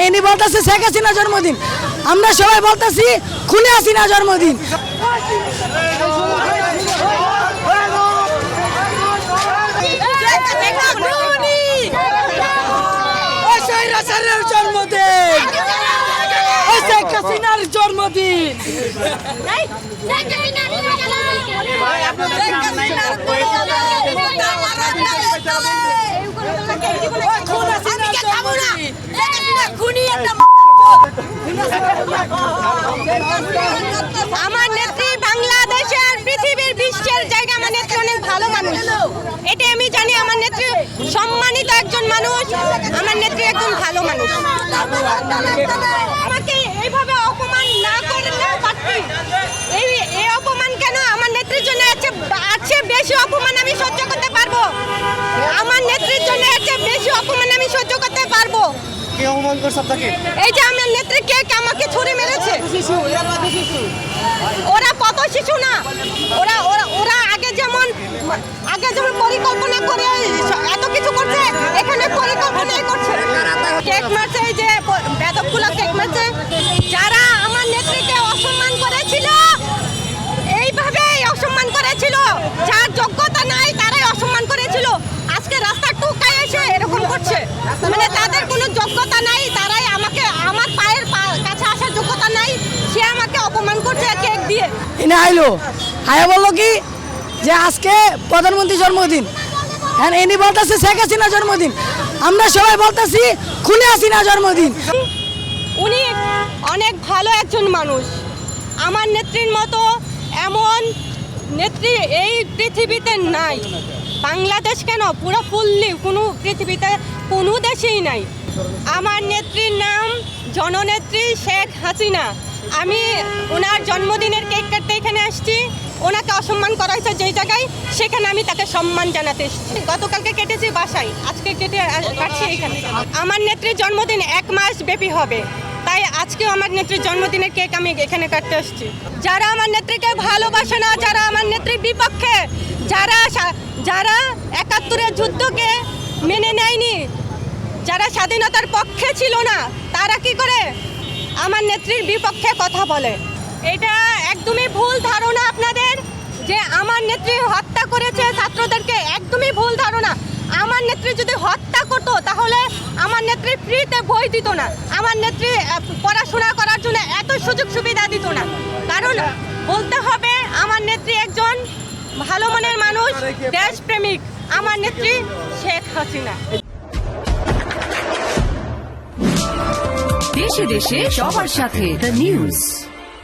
ইনি বলতেছে শেখ হাসিনা জন্মদিন, আমরা সবাই বলতেছি খুনে হাসিনা জন্মদিন। জন্মদিন শেখ হাসিনার জন্মদিন। আমার নেত্রী বাংলাদেশের পৃথিবীর বিশ্বের জায়গা, আমার নেত্রী অনেক ভালো মানুষ, এটা আমি জানি। আমার নেত্রী সম্মানিত একজন মানুষ, আমার নেত্রী একজন ভালো মানুষ। আমাকে এইভাবে অপমান না করলে পারতি। এই অপমান কেন? আমার নেত্রীর জন্য আছে বেশি অপমান আমি সহ্য করতে পারবো। আমার নেত্রীর জন্য আছে বেশি অপমান আমি সহ্য করতে পারবো। এই যে আমার নেত্রী কে আমাকে ছুরি মেরেছে, ওরা কত শিশু না, ওরা আগে যেমন পরিকল্পনা করে এত কিছু করছে, এখানে পরিকল্পনাই করছে। কেক মারছে, এই যে বেদবগুলো কেক মারছে। যারা আমার নেত্রীকে অসম্মান করেছিল, এইভাবেই অসম্মান করেছিল, যার যোগ্যতা নাই তারাই অসম্মান করেছিল। আজকে রাস্তা টুকায় এসে এরকম করছে, মানে তাদের কোনো যোগ্যতা নাই, তারাই আমাকে, আমার পায়ের কাছে আসার যোগ্যতা নাই, সে আমাকে অপমান করছে কেক দিয়ে। ইনি আইলো আয়া বললো কি যে আজকে প্রধানমন্ত্রী জন্মদিন, ইনি বলতেছে শেখ হাসিনা জন্মদিন, আমরা সবাই বলতেছি খুনে হাসিনা জন্মদিন। উনি অনেক ভালো একজন মানুষ, আমার নেত্রীর মতো এমন নেত্রী এই পৃথিবীতে নাই। বাংলাদেশ কেন, পুরো ফুললি কোনো পৃথিবীতে কোনো দেশেই নাই। আমার নেত্রীর নাম জননেত্রী শেখ হাসিনা। আমি ওনার জন্মদিনের কেক কাটতে এখানে আসছি, ওনাকে অসম্মান করা হয়েছে যেই জায়গায়, সেখানে আমি তাকে সম্মান জানাতে এসেছি। গতকালকে কেটেছি বাসায়, আজকে কাটছি এখানে। আমার নেত্রীর জন্মদিন 1 মাস ব্যাপী হবে, তাই আজকেও আমার নেত্রীর জন্মদিনের কেক আমি এখানে কাটতে আসছি। যারা আমার নেত্রীকে ভালোবাসে না, যারা আমার নেত্রীর বিপক্ষে, যারা ৭১-এর যুদ্ধকে মেনে নেয়নি, যারা স্বাধীনতার পক্ষে ছিল না, তারা কি করে আমার নেত্রীর বিপক্ষে কথা বলে? এটা একদমই ভুল ধারণা আপনাদের, যে আমার নেত্রী হত্যা করেছে ছাত্রদেরকে। একদমই ভুল ধারণা। আমার নেত্রী যদি হত্যা করতো তাহলে আমার নেত্রী ফ্রিতে বই দিত না, আমার নেত্রী পড়াশোনা করার জন্য এত সুযোগ সুবিধা দিত না। কারণ বলতে হবে আমার নেত্রী একজন ভালো মনের মানুষ, দেশপ্রেমিক, আমার নেত্রী শেখ হাসিনা। দেশে দেশে সবার সাথে দ্য নিউজ।